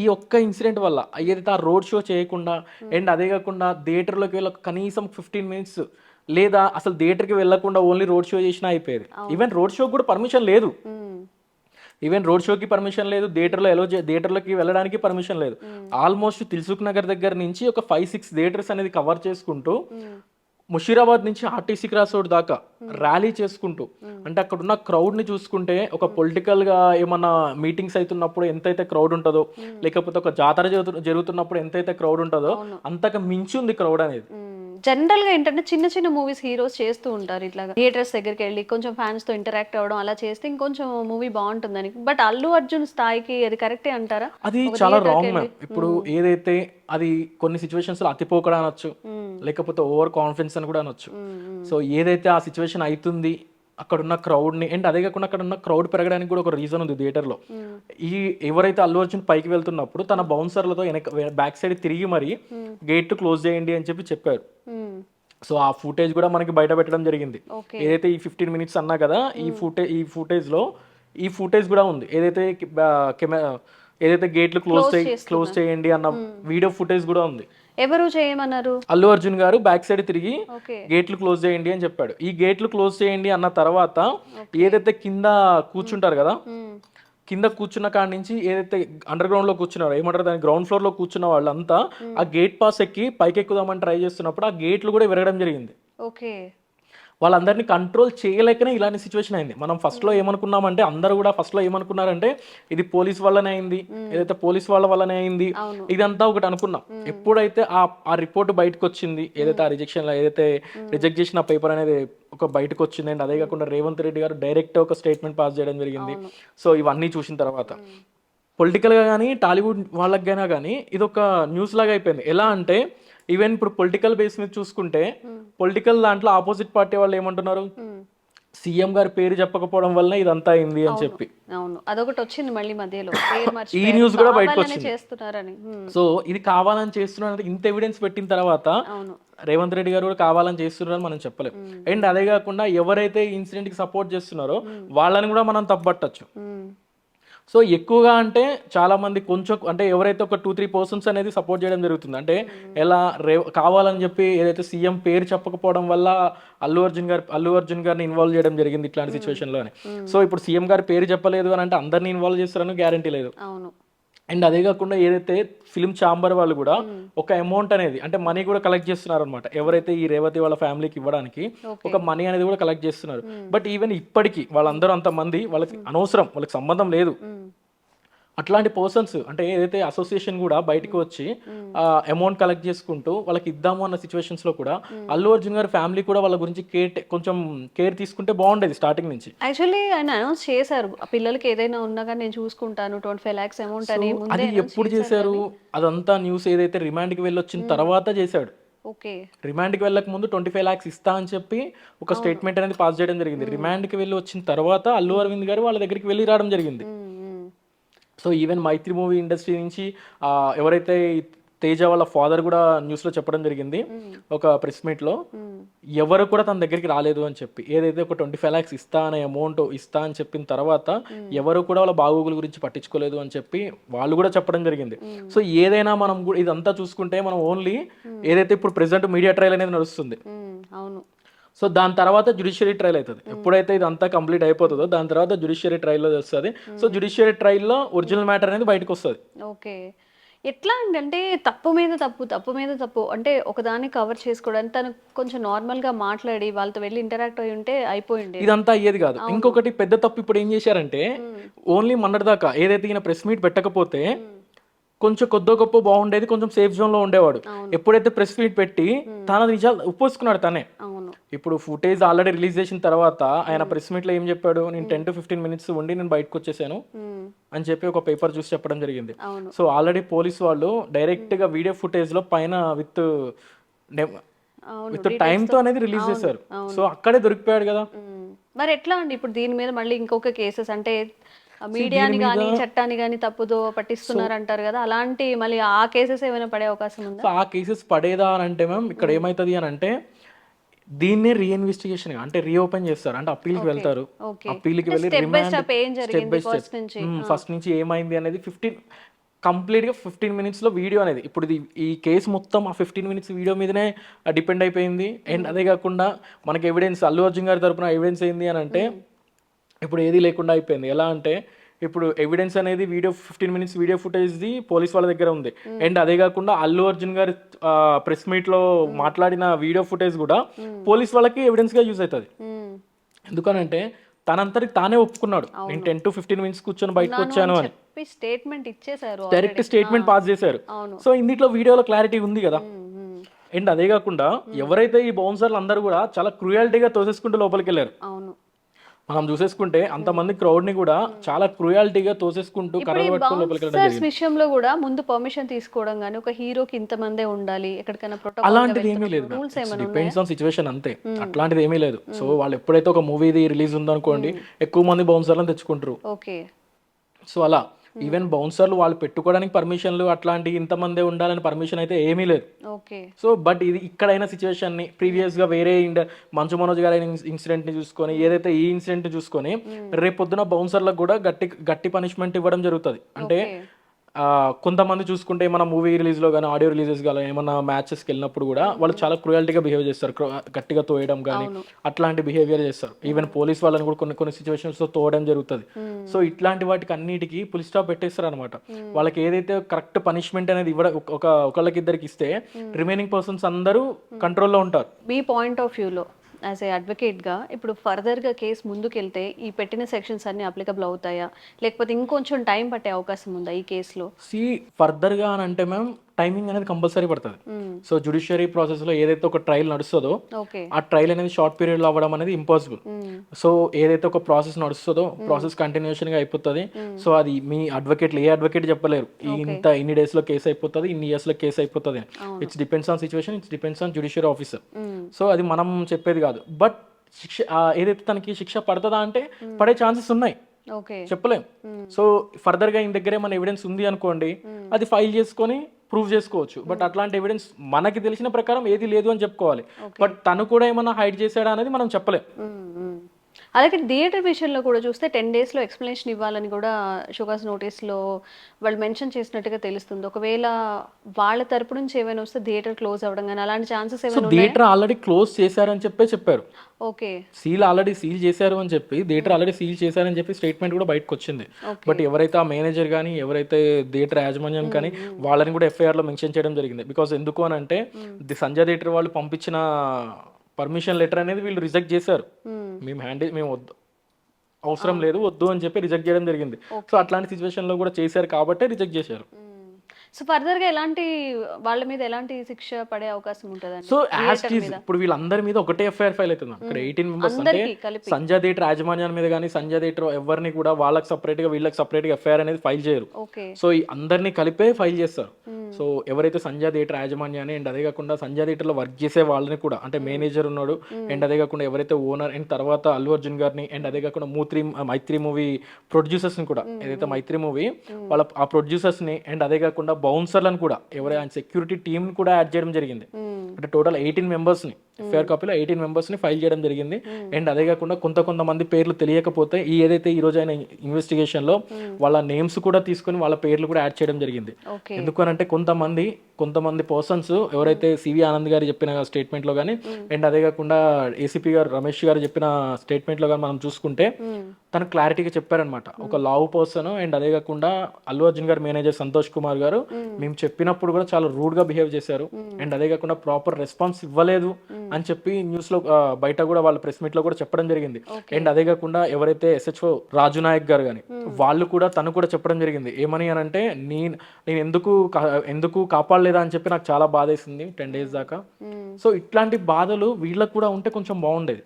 ఈ ఒక్క ఇన్సిడెంట్ వల్ల ఏదైతే ఆ రోడ్ షో చేయకుండా అండ్ అదే కాకుండా థియేటర్లోకి వెళ్ళి కనీసం 15 మినిట్స్ లేదా అసలు థియేటర్కి వెళ్ళకుండా ఓన్లీ రోడ్ షో చేసినా అయిపోయేది. ఈవెన్ రోడ్ షోకి కూడా పర్మిషన్ లేదు. ఈవెన్ రోడ్ షోకి పర్మిషన్ లేదు, థియేటర్లోకి వెళ్ళడానికి పర్మిషన్ లేదు. ఆల్మోస్ట్ దిల్సుఖ్ నగర్ దగ్గర నుంచి ఒక 5-6 థియేటర్స్ అనేది కవర్ చేసుకుంటూ ముషీరాబాద్ నుంచి ఆర్టీసీ క్రాస్ రోడ్ దాకా ర్యాలీ చేసుకుంటూ, అంటే అక్కడ ఉన్న క్రౌడ్ ని చూసుకుంటే ఒక పొలిటికల్ గా ఏమన్నా మీటింగ్స్ అవుతున్నప్పుడు ఎంతైతే క్రౌడ్ ఉంటుందో, లేకపోతే ఒక జాతర జరుగుతున్నప్పుడు ఎంతైతే క్రౌడ్ ఉంటుందో అంతకు మించి ఉంది క్రౌడ్ అనేది. జనరల్ గా ఏంటంటే చిన్న చిన్న మూవీస్ హీరోస్ చేస్తూ ఉంటారు ఇట్లా థియేటర్స్ దగ్గరికి వెళ్ళి కొంచెం ఫ్యాన్స్ తో ఇంటరాక్ట్ అవ్వడం, అలా చేస్తే ఇంకొంచెం మూవీ బాగుంటుందని. బట్ అల్లు అర్జున్ స్థాయికి అది కరెక్టే అంటారా? అది చాలా రాంగ్ మ్యామ్. ఇప్పుడు ఏదైతే అది కొన్ని సిచ్యువేషన్స్ లో అతిపోకడా అనొచ్చు, లేకపోతే ఓవర్ కాన్ఫిడెన్స్ అని కూడా అనొచ్చు. సో ఏదైతే ఆ సిచ్యువేషన్ అవుతుంది అక్కడ ఉన్న క్రౌడ్ ని, అండ్ అదే కాకుండా అక్కడ ఉన్న క్రౌడ్ పెరగడానికి కూడా ఒక రీజన్ ఉంది థియేటర్ లో. ఎవరైతే అల్లు అర్జున్ పైకి వెళ్తున్నప్పుడు తన బౌన్సర్లతో బ్యాక్ సైడ్ తిరిగి మరి గేట్ క్లోజ్ చేయండి అని చెప్పారు. సో ఆ ఫుటేజ్ కూడా మనకి బయట పెట్టడం జరిగింది. ఏదైతే ఈ 15 మినిట్స్ అన్నా కదా, ఈ ఫుటేజ్ కూడా ఉంది. ఏదైతే గేట్లు క్లోజ్ చేయండి అన్న వీడియో ఫుటేజ్ కూడా ఉంది. ఎవరు చేయమన్నారు? అల్లు అర్జున్ గారు బ్యాక్ సైడ్ తిరిగి గేట్లు క్లోజ్ చేయండి అని చెప్పాడు. ఈ గేట్లు క్లోజ్ చేయండి అన్న తర్వాత ఏదైతే కింద కూర్చుంటారు కదా, కింద కూర్చున్న కాడి నుంచి ఏదైతే అండర్ గ్రౌండ్ లో కూర్చున్నారో ఏమంటారు దాని గ్రౌండ్ ఫ్లోర్ లో కూర్చున్న వాళ్ళంతా ఆ గేట్ పాస్ ఎక్కి పైకి ఎక్కుదామని ట్రై చేస్తున్నప్పుడు ఆ గేట్లు కూడా విరగడం జరిగింది. ఓకే. వాళ్ళందరినీ కంట్రోల్ చేయలేకనే ఇలాంటి సిచ్యువేషన్ అయింది. మనం ఫస్ట్ లో ఏమనుకున్నామంటే అందరూ కూడా ఫస్ట్ లో ఏమనుకున్నారంటే ఇది పోలీస్ వల్లనే అయింది, ఏదైతే పోలీస్ వాళ్ళ వల్లనే అయింది, ఇదంతా ఒకటి అనుకున్నాం. ఎప్పుడైతే ఆ రిపోర్ట్ బయటకు వచ్చింది, ఏదైతే ఆ రిజెక్ట్ చేసిన పేపర్ అనేది ఒక బయటకు వచ్చింది, అండ్ అదే కాకుండా రేవంత్ రెడ్డి గారు డైరెక్ట్ ఒక స్టేట్మెంట్ పాస్ చేయడం జరిగింది. సో ఇవన్నీ చూసిన తర్వాత పొలిటికల్గా కానీ టాలీవుడ్ వాళ్ళకైనా కానీ ఇది ఒక న్యూస్ లాగా అయిపోయింది. ఎలా అంటే ఈవెన్ ఇప్పుడు పొలిటికల్ బేస్ మీద చూసుకుంటే పొలిటికల్ దాంట్లో ఆపోజిట్ పార్టీ వాళ్ళు ఏమంటున్నారు, సీఎం గారి పేరు చెప్పకపోవడం వల్ల ఇదంతా అయింది అని చెప్పి. అవును, అదొకటి వచ్చింది మళ్ళీ మధ్యలో ఈ న్యూస్ కూడా బయటకు వచ్చింది. సో ఇది కావాలని చేస్తున్నారు, ఇంత ఎవిడెన్స్ పెట్టిన తర్వాత రేవంత్ రెడ్డి గారు కూడా కావాలని చేస్తున్నారని మనం చెప్పలేం. అండ్ అదే కాకుండా ఎవరైతే ఇన్సిడెంట్ కి సపోర్ట్ చేస్తున్నారో వాళ్ళని కూడా మనం తప్పట్టచ్చు. సో ఎక్కువగా అంటే చాలా మంది కొంచెం అంటే ఎవరైతే ఒక 2-3 పర్సన్స్ అనేది సపోర్ట్ చేయడం జరుగుతుంది. అంటే ఎలా కావాలని చెప్పి ఏదైతే సీఎం పేరు చెప్పకపోవడం వల్ల అల్లు అర్జున్ గారిని ఇన్వాల్వ్ చేయడం జరిగింది ఇట్లాంటి సిచ్యువేషన్ లోనే. సో ఇప్పుడు సీఎం గారి పేరు చెప్పలేదు అని అంటే అందరిని ఇన్వాల్వ్ చేస్తారని గ్యారంటీ లేదు. అండ్ అదే కాకుండా ఏదైతే ఫిల్మ్ ఛాంబర్ వాళ్ళు కూడా ఒక అమౌంట్ అనేది అంటే మనీ కూడా కలెక్ట్ చేస్తున్నారు అనమాట. ఎవరైతే ఈ రేవతి వాళ్ళ ఫ్యామిలీకి ఇవ్వడానికి ఒక మనీ అనేది కూడా కలెక్ట్ చేస్తున్నారు. బట్ ఈవెన్ ఇప్పటికీ వాళ్ళందరూ అంత మంది వాళ్ళకి అనవసరం, వాళ్ళకి సంబంధం లేదు. అట్లాంటి పర్సన్స్ అంటే ఏదైతే అసోసియేషన్ కూడా బయటకు వచ్చి అమౌంట్ కలెక్ట్ చేసుకుంటూ వాళ్ళకి ఇద్దాము అన్న సిచ్యువేషన్స్ లో కూడా అల్లు అర్జున్ గారి ఫ్యామిలీ కూడా వాళ్ళ గురించి కొంచెం కేర్ తీసుకుంటే బాగుండేది స్టార్టింగ్ నుంచి. యాక్చువల్లీ ఆయన అనౌన్స్ చేశారు పిల్లలకి ఏదైనా ఉన్నా కానీ నేను చూసుకుంటాను 25 lakhs అమౌంట్ అని. అది ఎప్పుడు చేశారు? అదంతా న్యూస్ ఏదైతే రిమాండ్ కి వెళ్ళి వచ్చిన తర్వాత చేశాడు. రిమాండ్ కి వెళ్ళక ముందు 25 lakhs ఇస్తా అని చెప్పి ఒక స్టేట్మెంట్ అనేది పాస్ చేయడం జరిగింది. రిమాండ్ కి వెళ్ళి వచ్చిన తర్వాత అల్లు అరవింద్ గారు వాళ్ళ దగ్గరికి వెళ్ళి రావడం జరిగింది. సో ఈవెన్ మైత్రి మూవీ ఇండస్ట్రీ నుంచి ఎవరైతే తేజ వాళ్ళ ఫాదర్ కూడా న్యూస్ లో చెప్పడం జరిగింది ఒక ప్రెస్ మీట్ లో, ఎవరు కూడా తన దగ్గరికి రాలేదు అని చెప్పి. ఏదైతే ఒక 25 lakhs ఇస్తా అనే అమౌంట్ ఇస్తా అని చెప్పిన తర్వాత ఎవరు కూడా వాళ్ళ బాగోగుల గురించి పట్టించుకోలేదు అని చెప్పి వాళ్ళు కూడా చెప్పడం జరిగింది. సో ఏదైనా మనం ఇదంతా చూసుకుంటే మనం ఓన్లీ ఏదైతే ఇప్పుడు ప్రెసెంట్ మీడియా ట్రయల్ అనేది నడుస్తుంది. సో దాని తర్వాత జ్యుడిషియరీ ట్రయల్ అవుతుంది. ఎప్పుడైతే ఇది అంతా కంప్లీట్ అయిపోతుందో దాని తర్వాత జ్యుడిషియరీ ట్రయల్లో వస్తుంది. సో జ్యుడిషియరీ ట్రయల్లో ఒరిజినల్ మ్యాటర్ అనేది బయటకు వస్తుంది. ఓకే. ఎట్లా అంటే తప్పు మీద తప్పు అంటే ఒకదాన్ని కవర్ చేసుకోవడానికి తను కొంచెం నార్మల్గా మాట్లాడి వాళ్ళతో వెళ్ళి ఇంటరాక్ట్ అయి ఉంటే అయిపోయింది. ఇదంతా అయ్యేది కాదు. ఇంకొకటి పెద్ద తప్పు ఇప్పుడు ఏం చేశారంటే ఓన్లీ మొన్నటిదాకా ఏదైతే ఈయన ప్రెస్ మీట్ పెట్టకపోతే కొంచెం కొద్దో గొప్ప బాగుండేది, కొంచెం సేఫ్ జోన్ లో ఉండేవాడు. ఎప్పుడైతే ప్రెస్ మీట్ పెట్టి తన నిజాలు ఒప్పుకున్నాడు తనే. ఇప్పుడు ఫుటేజ్ ఆల్రెడీ రిలీజ్ చేసిన తర్వాత ఆయన ప్రెస్ మీట్ లో ఏం చెప్పాడు, నేను 10 to 15 minutes ఉండి నేను బయటకు వచ్చేసాను అని చెప్పి ఒక పేపర్ చూసి చెప్పడం జరిగింది. సో ఆల్రెడీ పోలీస్ వాళ్ళు డైరెక్ట్ గా వీడియో ఫుటేజ్ లో పైన విత్ టైమ్ తో అనేది రిలీజ్ చేశారు. సో అక్కడే దొరికిపోయాడు కదా. మరి ఎట్లా అండి ఇప్పుడు దీని మీద మళ్ళీ ఇంకొక కేసెస్ అంటే మీడియాని కానీ చట్టాన్ని కానీ తప్పుదో పట్టిస్తున్నారు అంటారు కదా, అలాంటి మళ్ళీ ఆ కేసెస్ ఏమైనా పడే అవకాశం ఉందా? ఆ కేసెస్ పడేదా అని అంటే మ్యామ్ ఇక్కడ ఏమవుతుంది అని అంటే దీన్నే రీఇన్వెస్టిగేషన్ అంటే రీఓపెన్ చేస్తారు. అంటే అప్పీల్కి వెళ్తారు, అప్పీల్కి వెళ్ళి ఫస్ట్ నుంచి ఏమైంది అనేది కంప్లీట్గా 15 minutes లో వీడియో అనేది ఇప్పుడు ఈ కేసు మొత్తం ఆ 15 minutes వీడియో మీదనే డిపెండ్ అయిపోయింది. అండ్ అదే కాకుండా మనకి ఎవిడెన్స్ అల్లు అర్జున్ గారి తరపున ఎవిడెన్స్ ఏంది అని అంటే ఇప్పుడు ఏది లేకుండా అయిపోయింది. ఎలా అంటే ఇప్పుడు ఎవిడెన్స్ అనేది 15 minutes వీడియో ఫుటేజ్ది పోలీస్ వాళ్ళ దగ్గర ఉంది. అండ్ అదే కాకుండా అల్లు అర్జున్ గారి ప్రెస్ మీట్ లో మాట్లాడిన వీడియో ఫుటేజ్ కూడా పోలీస్ వాళ్ళకి ఎవిడెన్స్ గా యూజ్ అవుతుంది. ఎందుకనంటే తనంతరికి తానే ఒప్పుకున్నాడు, నేను 10 to 15 minutes కూర్చొని బయటకు వచ్చాను అని స్టేట్మెంట్ ఇచ్చేసారు, డైరెక్ట్ స్టేట్మెంట్ పాస్ చేశారు. సో ఇందులో వీడియోలో క్లారిటీ ఉంది కదా. అండ్ అదే కాకుండా ఎవరైతే ఈ బౌన్సర్లు అందరూ కూడా చాలా క్రూయాలిటీగా తోసేసుకుంటూ లోపలికి వెళ్ళారు. మనం చూసేసుకుంటే అంతమంది క్రౌడ్ ని కూడా చాలా క్రూయాలిటీగా తోసేసుకుంటూ కర్రలు పట్టుకొని లోపలికి వెళ్ళడం జరిగింది. విషయంలో కూడా ముందు పర్మిషన్ తీసుకోవడం గానీ ఒక హీరోకి ఇంతమందే ఉండాలి ఎక్కడికైనా ప్రోటోకాల్ అలాంటిది ఏమీ లేదు. డిపెండ్స్ ఆన్ సిచువేషన్ అంతే, అట్లాంటిది ఏమీ లేదు. సో వాళ్ళు ఎప్పుడైతే ఒక మూవీది రిలీజ్ ఉందనుకోండి ఎక్కువ మంది బౌన్సర్లను తెచ్చుకుంటారు. సో అలా ఈవెన్ బౌన్సర్లు వాళ్ళు పెట్టుకోవడానికి పర్మిషన్లు అట్లాంటి ఇంతమందే ఉండాలని పర్మిషన్ అయితే ఏమీ లేదు. సో బట్ ఇది ఇక్కడైన సిచ్యువేషన్ ని ప్రీవియస్ గా వేరే మంచు మనోజ్ గారి ఇన్సిడెంట్ ని చూసుకొని ఏదైతే ఈ ఇన్సిడెంట్ ని చూసుకొని రేపొద్దున బౌన్సర్లకు కూడా గట్టి పనిష్మెంట్ ఇవ్వడం జరుగుతుంది. అంటే కొంతమంది చూసుకుంటే మన మూవీ రిలీజ్ లో కానీ ఆడియో రిలీజెస్ కానీ ఏమన్నా మ్యాచెస్కి వెళ్ళినప్పుడు కూడా వాళ్ళు చాలా క్రూయాలిటీగా బిహేవ్ చేస్తారు, గట్టిగా తోయడం కానీ అట్లాంటి బిహేవియర్ చేస్తారు. ఈవెన్ పోలీస్ వాళ్ళని కూడా కొన్ని సిచ్యువేషన్స్ తో తోయడం జరుగుతుంది. సో ఇట్లాంటి వాటికి అన్నిటికీ ఫుల్ స్టాప్ పెట్టేస్తారు అనమాట. వాళ్ళకి ఏదైతే కరెక్ట్ పనిష్మెంట్ అనేది ఒకళ్ళకి ఇద్దరికి ఇస్తే రిమైనింగ్ పర్సన్స్ అందరూ కంట్రోల్లో ఉంటారు. మీ పాయింట్ ఆఫ్ వ్యూలో యాజ్ ఏ అడ్వకేట్గా ఇప్పుడు ఫర్దర్గా కేసు ముందుకెళ్తే ఈ పెట్టిన సెక్షన్స్ అన్ని అప్లికబుల్ అవుతాయా, లేకపోతే ఇంకొంచెం టైం పట్టే అవకాశం ఉందా ఈ కేసులో? ఫర్దర్గా అని అంటే మ్యామ్ టైమింగ్ అనేది కంపల్సరీ పడుతుంది. సో జ్యుడిషియరీ ప్రాసెస్ లో ఏదైతే ఒక ట్రయల్ నడుస్తుందో ఆ ట్రయల్ అనేది షార్ట్ పీరియడ్ లో అవ్వడం అనేది ఇంపాసిబుల్. సో ఏదైతే ఒక ప్రాసెస్ నడుస్తుందో ప్రాసెస్ కంటిన్యూషన్ గా అయిపోతుంది. సో అది మీ అడ్వకేట్లు ఏ అడ్వకేట్ చెప్పలేరు ఇన్ని డేస్ లో కేసు అయిపోతుంది, ఇన్ని ఇయర్స్ లో కేసు అయిపోతుంది. It's depends on situation, it's depends on judiciary officer. So అది మనం చెప్పేది కాదు. బట్ శిక్ష ఏదైతే తనకి శిక్ష పడుతుందా అంటే పడే ఛాన్సెస్ ఉన్నాయి, చెప్పలేం. సో ఫర్దర్ గా ఈయన దగ్గర మన ఎవిడెన్స్ ఉంది అనుకోండి, అది ఫైల్ చేసుకొని ప్రూవ్ చేసుకోవచ్చు. బట్ అట్లాంటి ఎవిడెన్స్ మనకి తెలిసిన ప్రకారం ఏది లేదు అని చెప్పుకోవాలి. బట్ తను కూడా ఏమన్నా హైడ్ చేశాడా అనేది మనం చెప్పలేం. అలాగే థియేటర్ విషయంలో కూడా చూస్తే 10 days లో ఎక్స్ప్లెనేషన్ ఇవ్వాలని కూడా షోకాస్ నోటీస్లో వాళ్ళు మెన్షన్ చేసినట్టుగా తెలుస్తుంది. ఒకవేళ వాళ్ళ తరపు నుంచి ఏమైనా వస్తే థియేటర్ క్లోజ్ అవ్వడం కానీ అలాంటి ఛాన్సెస్ ఏమైనా? థియేటర్ ఆల్రెడీ క్లోజ్ చేశారని చెప్పారు. ఓకే, సీల్ ఆల్రెడీ సీల్ చేశారు అని చెప్పి థియేటర్ ఆల్రెడీ సీల్ చేశారని చెప్పి స్టేట్మెంట్ కూడా బయటకు వచ్చింది. బట్ ఎవరైతే ఆ మేనేజర్ కానీ ఎవరైతే థియేటర్ యాజమాన్యం కానీ వాళ్ళని కూడా ఎఫ్ఐఆర్ లో మెన్షన్ చేయడం జరిగింది. బికాస్ ఎందుకు అని అంటే సంజయ్ థియేటర్ వాళ్ళు పంపించిన పర్మిషన్ లెటర్ అనేది వీళ్ళు రిజెక్ట్ చేశారు. మేము వద్దు, అవసరం లేదు, వద్దు అని చెప్పి రిజెక్ట్ చేయడం జరిగింది. సో అట్లాంటి సిచ్యువేషన్ లో కూడా చేశారు కాబట్టి రిజెక్ట్ చేశారు. సో ఫర్దర్ గా ఎలాంటి వాళ్ళ మీద ఎలాంటి శిక్ష పడే అవకాశం ఉంటుంది? సో ఇప్పుడు వీళ్ళందరి మీద ఒకటే ఎఫ్ఐఆర్ ఫైల్ అవుతుంది. ఇక్కడ 18 members అంటే సంజయ్ థియేటర్ యాజమాన్యాల మీద కానీ సంజయ్ థియేటర్ ఎవరిని కూడా వాళ్ళకి సపరేట్ గా వీళ్ళకి సపరేట్ గా ఎఫ్ఐఆర్ అనేది ఫైల్ చేయరు. సో ఈ అందరినీ కలిపే ఫైల్ చేస్తారు. సో ఎవరైతే సంజయ్ థియేటర్ యాజమాన్యాన్ని అండ్ అదే కాకుండా సంజయ్ థియేటర్ లో వర్క్ చేసే వాళ్ళని కూడా అంటే మేనేజర్ ఉన్నాడు అండ్ అదే కాకుండా ఎవరైతే ఓనర్ అండ్ తర్వాత అల్లు అర్జున్ గారిని అండ్ అదే కాకుండా మైత్రి మూవీ ప్రొడ్యూసర్స్ ని కూడా ఏదైతే మైత్రి మూవీ వాళ్ళ ఆ ప్రొడ్యూసర్స్ ని అండ్ అదే కాకుండా బౌన్సర్లను కూడా ఎవరైనా సెక్యూరిటీ టీమ్ కూడా యాడ్ చేయడం జరిగింది. అంటే టోటల్ 18 members ని ఎఫ్ఐఆర్ కాపీలో 18 మెంబర్స్ని ఫైల్ చేయడం జరిగింది. అండ్ అదే కాకుండా కొంతమంది పేర్లు తెలియకపోతే ఏదైతే ఈ రోజు ఆయన ఇన్వెస్టిగేషన్లో వాళ్ళ నేమ్స్ కూడా తీసుకొని వాళ్ళ పేర్లు కూడా యాడ్ చేయడం జరిగింది. ఎందుకనంటే కొంతమంది పర్సన్స్ ఎవరైతే సివి ఆనంద్ గారు చెప్పిన స్టేట్మెంట్లో కానీ అండ్ అదే కాకుండా ఏసీపీ గారు రమేష్ గారు చెప్పిన స్టేట్మెంట్లో కానీ మనం చూసుకుంటే తను క్లారిటీగా చెప్పారనమాట. ఒక లావ్ పర్సన్ అండ్ అదే కాకుండా అల్లు అర్జున్ గారు మేనేజర్ సంతోష్ కుమార్ గారు మేము చెప్పినప్పుడు కూడా చాలా రూడ్ గా బిహేవ్ చేశారు అండ్ అదే కాకుండా ప్రాపర్ రెస్పాన్స్ ఇవ్వలేదు అని చెప్పి న్యూస్ లో బయట కూడా వాళ్ళ ప్రెస్ మీట్ లో కూడా చెప్పడం జరిగింది. అండ్ అదే కాకుండా ఎవరైతే ఎస్హెచ్ఓ రాజు నాయక్ గారు కానీ వాళ్ళు కూడా తను కూడా చెప్పడం జరిగింది. ఏమని అని అంటే నేను ఎందుకు కాపాడలేదా అని చెప్పి నాకు చాలా బాధ వేసింది 10 days దాకా. సో ఇట్లాంటి బాధలు వీళ్ళకు కూడా ఉంటే కొంచెం బాగుండేది.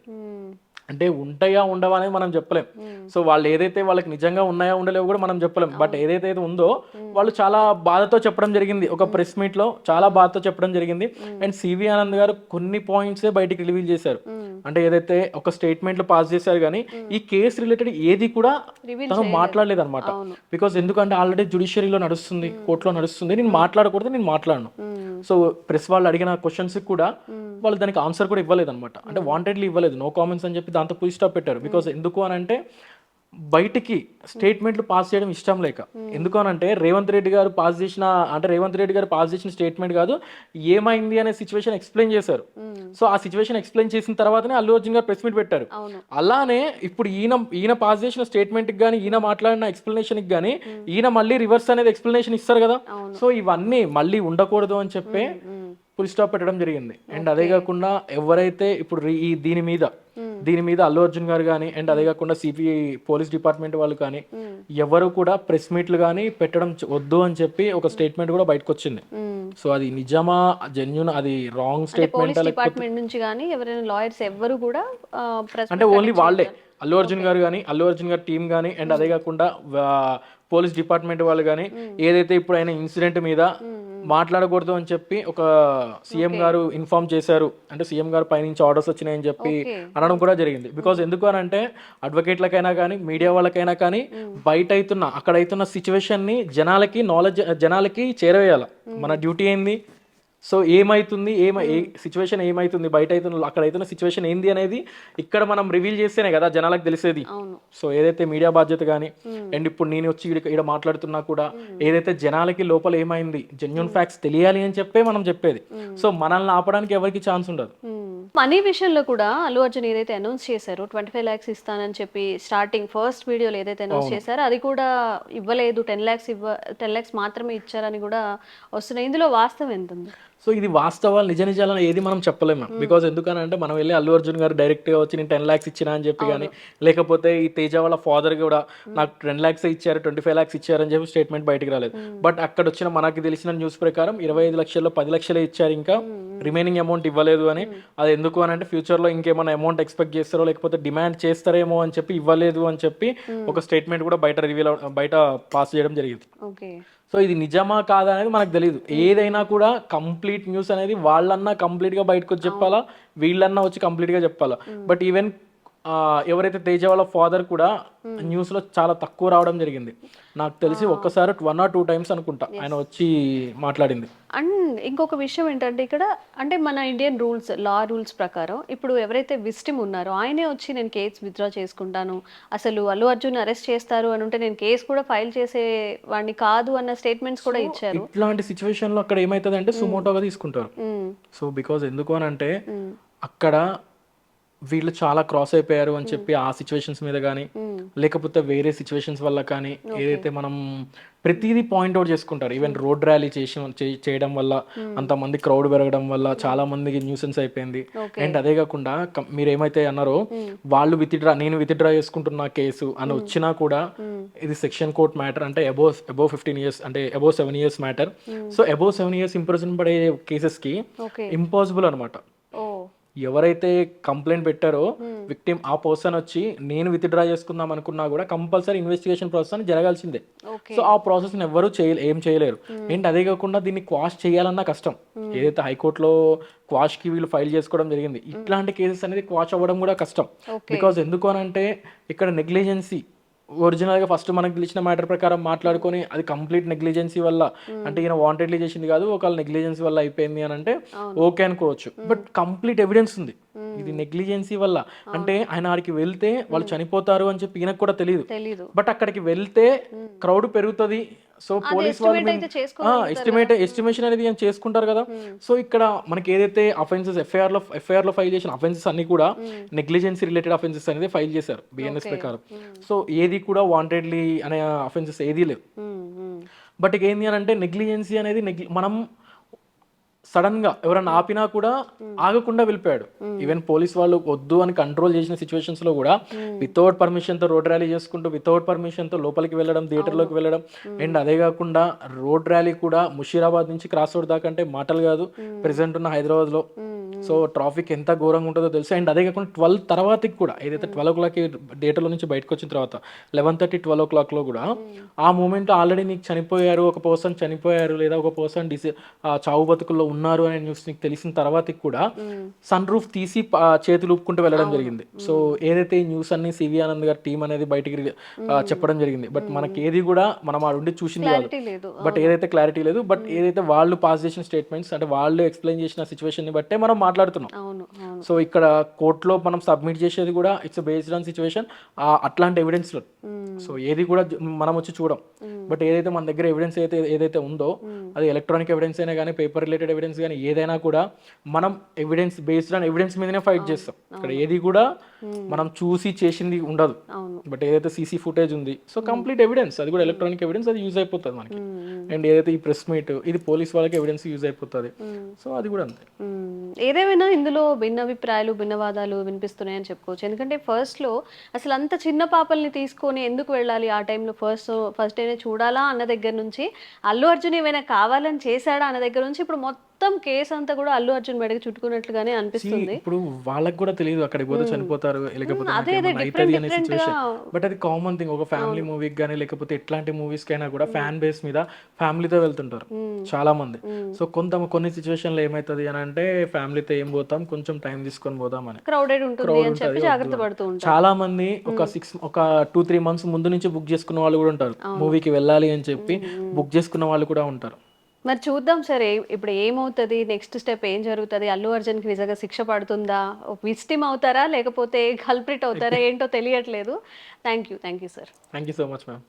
అంటే ఉంటాయా ఉండవా అనేది మనం చెప్పలేం. సో వాళ్ళు ఏదైతే వాళ్ళకి నిజంగా ఉన్నాయా ఉండలేవు కూడా మనం చెప్పలేం. బట్ ఏదైతే ఉందో వాళ్ళు చాలా బాధతో చెప్పడం జరిగింది, ఒక ప్రెస్ మీట్ లో చాలా బాధతో చెప్పడం జరిగింది. అండ్ సివి ఆనంద్ గారు కొన్ని పాయింట్సే బయటికి రివీల్ చేశారు. అంటే ఏదైతే ఒక స్టేట్మెంట్ లో పాస్ చేశారు కానీ ఈ కేసు రిలేటెడ్ ఏది కూడా తను మాట్లాడలేదు అనమాట. బికాస్ ఎందుకంటే ఆల్రెడీ జ్యుడిషియరీలో నడుస్తుంది, కోర్టులో నడుస్తుంది, నేను మాట్లాడకూడదు, నేను మాట్లాడను. సో ప్రెస్ వాళ్ళు అడిగిన క్వశ్చన్స్ కూడా వాళ్ళు దానికి ఆన్సర్ కూడా ఇవ్వలేదు అనమాట. అంటే వాంటెడ్లీ ఇవ్వలేదు, నో కామెంట్స్ అని చెప్పి దాంతో ఫుల్ స్టాప్ పెట్టారు. బికాస్ ఎందుకు అని అంటే బయటికి స్టేట్మెంట్లు పాస్ చేయడం ఇష్టం లేక. ఎందుకు అని అంటే రేవంత్ రెడ్డి గారు పాస్ చేసిన స్టేట్మెంట్ కాదు, ఏమైంది అనే సిచ్యువేషన్ ఎక్స్ప్లెయిన్ చేశారు. సో ఆ సిచ్యువేషన్ ఎక్స్ప్లెయిన్ చేసిన తర్వాతనే అల్లు అర్జున్ గారు ప్రెస్ మీట్ పెట్టారు. అలానే ఇప్పుడు ఈయన పాస్ చేసిన స్టేట్మెంట్ కి కానీ ఈయన మాట్లాడిన ఎక్స్ప్లెనేషన్ కి కానీ ఈయన మళ్ళీ రివర్స్ అనేది ఎక్స్ప్లెనేషన్ ఇస్తారు కదా. సో ఇవన్నీ మళ్ళీ ఉండకూడదు అని చెప్పి ఫుల్ స్టాప్ పెట్టడం జరిగింది. అండ్ అదే కాకుండా ఎవరైతే ఇప్పుడు దీని మీద అల్లు అర్జున్ గారు కానీ అండ్ అదే కాకుండా సిపిఐ పోలీస్ డిపార్ట్మెంట్ వాళ్ళు కానీ ఎవరు కూడా ప్రెస్ మీట్లు కానీ పెట్టడం వద్దు అని చెప్పి ఒక స్టేట్మెంట్ కూడా బయటకు వచ్చింది. సో అది నిజమా జెన్యూన్, అది రాంగ్ స్టేట్మెంట్ డిపార్ట్మెంట్ నుంచి కానీ ఎవరైనా లాయర్స్ ఎవరు కూడా అంటే ఓన్లీ వాళ్ళే అల్లు అర్జున్ గారు కానీ అల్లు అర్జున్ గారి టీం కానీ అండ్ అదే కాకుండా పోలీస్ డిపార్ట్మెంట్ వాళ్ళు కానీ ఏదైతే ఇప్పుడు అయిన ఇన్సిడెంట్ మీద మాట్లాడకూడదు అని చెప్పి ఒక సీఎం గారు ఇన్ఫార్మ్ చేశారు. అంటే సీఎం గారు పైనుంచి ఆర్డర్స్ వచ్చినాయని చెప్పి అనడం కూడా జరిగింది. బికాజ్ ఎందుకు అని అంటే అడ్వకేట్లకైనా కానీ మీడియా వాళ్ళకైనా కానీ అక్కడ అవుతున్న సిచ్యువేషన్ ని జనాలకి చేరవేయాలి. మన డ్యూటీ ఏంది, సో ఏమైతుంది, సిచ్యువేషన్ ఏమైతుంది, అక్కడ అవుతున్న సిచ్యువేషన్ ఏంది అనేది ఇక్కడ మనం రివీల్ చేస్తేనే కదా జనాలకు తెలిసేది. సో ఏదైతే మీడియా బాధ్యత కానీ అండ్ ఇప్పుడు నేను వచ్చి ఇక్కడ మాట్లాడుతున్నా కూడా ఏదైతే జనాలకి లోపల ఏమైంది జెన్యూన్ ఫ్యాక్ట్స్ తెలియాలి అని చెప్పే మనం చెప్పేది. సో మనల్ని ఆపడానికి ఎవరికి ఛాన్స్ ఉండదు. మనీ విషయంలో కూడా అల్లు అర్జున్ ఏదైతే అనౌన్స్ చేశారో 25 lakhs ఇస్తానని చెప్పి స్టార్టింగ్ ఫస్ట్ వీడియోలో ఏదైతే అనౌన్స్ చేశారో అది కూడా ఇవ్వలేదు, 10 lakhs మాత్రమే ఇచ్చారని కూడా వస్తున్నాయి. ఇందులో వాస్తవం ఎంత ఉంది? సో ఇది వాస్తవాలు నిజాలను ఏది మనం చెప్పలేము. బికాజ్ ఎందుకనంటే మనం వెళ్ళి అల్లు అర్జున్ గారు డైరెక్ట్ గా వచ్చి నేను 10 lakhs ఇచ్చినా అని చెప్పి కానీ లేకపోతే ఈ తేజ వాళ్ళ ఫాదర్ కూడా నాకు 10 lakhs ఇచ్చారు 25 lakhs ఇచ్చారు అని చెప్పి స్టేట్మెంట్ బయటకు రాలేదు. బట్ అక్కడ వచ్చిన మనకి తెలిసిన న్యూస్ ప్రకారం 25 లక్షల్లో 10 లక్షలే ఇచ్చారు, ఇంకా రిమైనింగ్ అమౌంట్ ఇవ్వలేదు అని. అది ఎందుకు అని అంటే ఫ్యూచర్ లో ఇంకేమైనా అమౌంట్ ఎక్స్పెక్ట్ చేస్తారో లేకపోతే డిమాండ్ చేస్తారేమో అని చెప్పి ఇవ్వలేదు అని చెప్పి ఒక స్టేట్మెంట్ కూడా బయట పాస్ చేయడం జరిగింది. సో ఇది నిజమా కాదా అనేది మనకు తెలియదు. ఏదైనా కూడా కంప్లీట్ న్యూస్ అనేది వాళ్ళన్నా కంప్లీట్ గా బయటకు వచ్చి చెప్పాలా, వీళ్ళన్నా వచ్చి కంప్లీట్ గా చెప్పాలా. బట్ ఈవెన్ ఎవరైతే తేజ వాళ్ళ ఫాదర్ కూడా న్యూస్ లో చాలా తక్కువ రావడం జరిగింది. నాకు తెలిసి ఒక్కసారి 1 or 2 times అనుకుంటా ఆయన వచ్చి మాట్లాడింది. అండ్ ఇంకొక విషయం ఏంటంటే ఇక్కడ అంటే మన ఇండియన్ లా రూల్స్ ప్రకారం ఇప్పుడు ఎవరైతే విక్టిమ్ ఉన్నారో ఆయనే వచ్చి నేను కేసు విత్డ్రా చేసుకుంటాను, అసలు అల్లు అర్జున్ అరెస్ట్ చేస్తారు అని ఉంటే నేను కేసు కూడా ఫైల్ చేసే వాడిని కాదు అన్న స్టేట్మెంట్స్ కూడా ఇచ్చారు. ఇట్లాంటి సిచ్యువేషన్ లో అక్కడ ఏమైతుంది అంటే సుమోటోగా తీసుకుంటారు. సో బికాజ్ ఎందుకు అని అంటే అక్కడ వీళ్ళు చాలా క్రాస్ అయిపోయారు అని చెప్పి ఆ సిచ్యువేషన్స్ మీద కానీ లేకపోతే వేరే సిచ్యువేషన్స్ వల్ల కానీ ఏదైతే మనం ప్రతిదీ పాయింట్ అవుట్ చేసుకుంటారు. ఈవెన్ రోడ్ ర్యాలీ చేయడం వల్ల అంతమంది క్రౌడ్ పెరగడం వల్ల చాలా మందికి న్యూసెన్స్ అయిపోయింది. అండ్ అదే కాకుండా మీరు ఏమైతే అన్నారో వాళ్ళు నేను విత్డ్రా చేసుకుంటున్న కేసు అని వచ్చినా కూడా ఇది సెక్షన్ కోర్ట్ మ్యాటర్, అంటే అబోవ్ 15 years అంటే above 7 years matter. So above 7 years imprison పడే కేసెస్ కి ఇంపాసిబుల్ అనమాట. ఎవరైతే కంప్లైంట్ పెట్టారో విక్టిమ్ ఆ పర్సన్ వచ్చి నేను విత్డ్రా చేసుకుందాం అనుకున్నా కూడా కంపల్సరీ ఇన్వెస్టిగేషన్ ప్రాసెస్ అని జరగాల్సిందే. సో ఆ ప్రాసెస్ ఎవరు ఏం చేయలేరు. ఏంటి అదే కాకుండా దీన్ని క్వాష్ చేయాలన్నా కష్టం. ఏదైతే హైకోర్టులో క్వాష్ కి వీళ్ళు ఫైల్ చేసుకోవడం జరిగింది, ఇట్లాంటి కేసెస్ అనేది క్వాష్ అవ్వడం కూడా కష్టం. బికాజ్ ఎందుకు అని అంటే ఇక్కడ నెగ్లిజెన్సీ ఒరిజినల్గా ఫస్ట్ మనకు తెలిసిన మ్యాటర్ ప్రకారం మాట్లాడుకొని అది కంప్లీట్ నెగ్లిజెన్సీ వల్ల అంటే ఈయన వాంటెడ్లీ చేసింది కాదు ఒకవేళ నెగ్లిజెన్సీ వల్ల అయిపోయింది అని అంటే ఓకే అనుకోవచ్చు. బట్ కంప్లీట్ ఎవిడెన్స్ ఉంది ఇది నెగ్లిజెన్సీ వల్ల. అంటే ఆయన ఆడికి వెళ్తే వాళ్ళు చనిపోతారు అని చెప్పి ఈయనకు కూడా తెలియదు. బట్ అక్కడికి వెళ్తే క్రౌడ్ పెరుగుతుంది, సో పోలీస్ వాళ్ళు ఎస్టిమేషన్ అనేది ఏం చేసుకుంటారు కదా. సో ఇక్కడ మనకి ఏదైతే అఫెన్సెస్ ఎఫ్ఐఆర్ లో ఫైల్ చేసిన అఫెన్సెస్ అన్ని కూడా నెగ్లిజెన్సీ రిలేటెడ్ అఫెన్సెస్ అనేది ఫైల్ చేశారు బిఎన్ఎస్ ప్రకారం. సో ఏది కూడా వాంటెడ్లీ అనే అఫెన్సెస్ ఏదీ లేవు. బట్ ఇక ఏంది అని అంటే నెగ్లిజెన్సీ అనేది మనం సడన్ గా ఎవరైనా ఆపినా కూడా ఆగకుండా వెళ్ళిపోయాడు. ఈవెన్ పోలీస్ వాళ్ళు వద్దు అని కంట్రోల్ చేసిన సిచ్యువేషన్స్ లో కూడా వితౌట్ పర్మిషన్ తో రోడ్ ర్యాలీ చేసుకుంటూ వితౌట్ పర్మిషన్ తో లోపలికి వెళ్ళడం, థియేటర్ లోకి వెళ్ళడం. అండ్ అదే కాకుండా రోడ్ ర్యాలీ కూడా ముషీరాబాద్ నుంచి క్రాస్ రోడ్ దాకా అంటే మాటలు కాదు ప్రెసెంట్ ఉన్న హైదరాబాద్ లో. సో ట్రాఫిక్ ఎంత ఘోరంగా ఉంటుందో తెలుసు. అండ్ అదే కాకుండా 12 తర్వాతకి కూడా ఏదైతే 12 o'clock థియేటర్ లో నుంచి బయటకు వచ్చిన తర్వాత 11:30, 12 o'clock లో కూడా ఆ మూమెంట్ ఆల్రెడీ నీకు చనిపోయారు, ఒక పర్సన్ చనిపోయారు లేదా ఒక పర్సన్ చావు బతుకుల్లో ఉన్నారు అనే న్యూస్ నీకు తెలిసిన తర్వాత కూడా సన్ రూఫ్ తీసి చేతులు ఊపుకుంటూ వెళ్ళడం జరిగింది. సో ఏదైతే ఈ న్యూస్ అన్ని సివి ఆనంద్ గారి టీం అనేది బయటికి చెప్పడం జరిగింది. బట్ మనకి ఏది కూడా మనం ఆ ఉండి చూసింది కాదు. బట్ ఏదైతే క్లారిటీ లేదు, బట్ ఏదైతే వాళ్ళు పాస్ చేసిన స్టేట్మెంట్స్ అంటే వాళ్ళు ఎక్స్ప్లెయిన్ చేసిన సిచ్యువేషన్ ని బట్టే మనం మాట్లాడుతున్నాం. సో ఇక్కడ కోర్టులో మనం సబ్మిట్ చేసేది కూడా ఇట్స్ బేస్డ్ ఆన్ సిచ్యువేషన్ అట్లాంటి ఎవిడెన్స్ లో. సో ఏది కూడా మనం వచ్చి చూడం. బట్ ఏదైతే మన దగ్గర ఎవిడెన్స్ ఏదైతే ఉందో అది ఎలక్ట్రానిక్ ఎవిడెన్స్ అయినా కానీ పేపర్ రిలేటెడ్ ఎవిడెన్స్ కానీ ఏదైనా కూడా మనం ఎవిడెన్స్ బేస్డ్ ఆన్ ఎవిడెన్స్ మీదనే ఫైట్ చేస్తాం. ఇక్కడ ఏది కూడా మనం చూసి చేసింది ఉండదు. బట్ ఏదైతే సీసీ ఫుటేజ్ ఉంది సో కంప్లీట్ ఎవిడెన్స్, అది కూడా ఎలక్ట్రానిక్ ఎవిడెన్స్, అది యూజ్ అయిపోతుంది మనకి. అండ్ ఏదైతే ఈ ప్రెస్ మీట్ ఇది పోలీస్ వాళ్ళకి ఎవిడెన్స్ యూజ్ అయిపోతుంది. సో అది కూడా అంతే. ఏదేమైనా ఇందులో భిన్నాభిప్రాయాలు భిన్నవాదాలు వినిపిస్తున్నాయని చెప్పుకోవచ్చు. ఎందుకంటే ఫస్ట్ లో అసలు అంత చిన్న పాపల్ని తీసుకొని ఎందుకు వెళ్ళాలి ఆ టైంలో, ఫస్ట్ అయినా చూడాలా అన్న దగ్గర నుంచి అల్లు అర్జున్ ఏమైనా కావాలని చేశాడా అన్న దగ్గర నుంచి ఇప్పుడు మొత్తం కేసు అంతా కూడా అల్లు అర్జున్ మెడకి చుట్టుకున్నట్లుగానే అనిపిస్తుంది. ఇప్పుడు వాళ్ళకి కూడా తెలియదు అక్కడికి పోతే చనిపోతారు లేకపోతే అవుతుంది అనే సిచ్యువేషన్. బట్ అది కామన్ థింగ్ ఒక ఫ్యామిలీ మూవీకి కానీ లేకపోతే ఎట్లాంటి మూవీస్ కైనా కూడా ఫ్యాన్ బేస్ మీద ఫ్యామిలీతో వెళ్తుంటారు చాలా మంది. సో కొన్ని సిచ్యువేషన్ లో ఏమైతుంది అని అంటే ఫ్యామిలీతో ఏం పోతాం, కొంచెం టైం తీసుకొని పోదాం అని క్రౌడెడ్ ఉంటుంది అని చెప్పి జాగ్రత్త పడుతూ ఉంటారు. చాలా మంది ఒక 2-3 months ముందు నుంచి బుక్ చేసుకున్న వాళ్ళు కూడా ఉంటారు. మూవీకి వెళ్ళాలి అని చెప్పి బుక్ చేసుకున్న వాళ్ళు కూడా ఉంటారు. మరి చూద్దాం సరే ఇప్పుడు ఏమవుతుంది, నెక్స్ట్ స్టెప్ ఏం జరుగుతుంది, అల్లు అర్జున్కి నిజంగా శిక్ష పడుతుందా, విక్టిమ్ అవుతారా లేకపోతే కల్ప్రిట్ అవుతారా ఏంటో తెలియట్లేదు. Thank you sir. Thank you so much ma'am.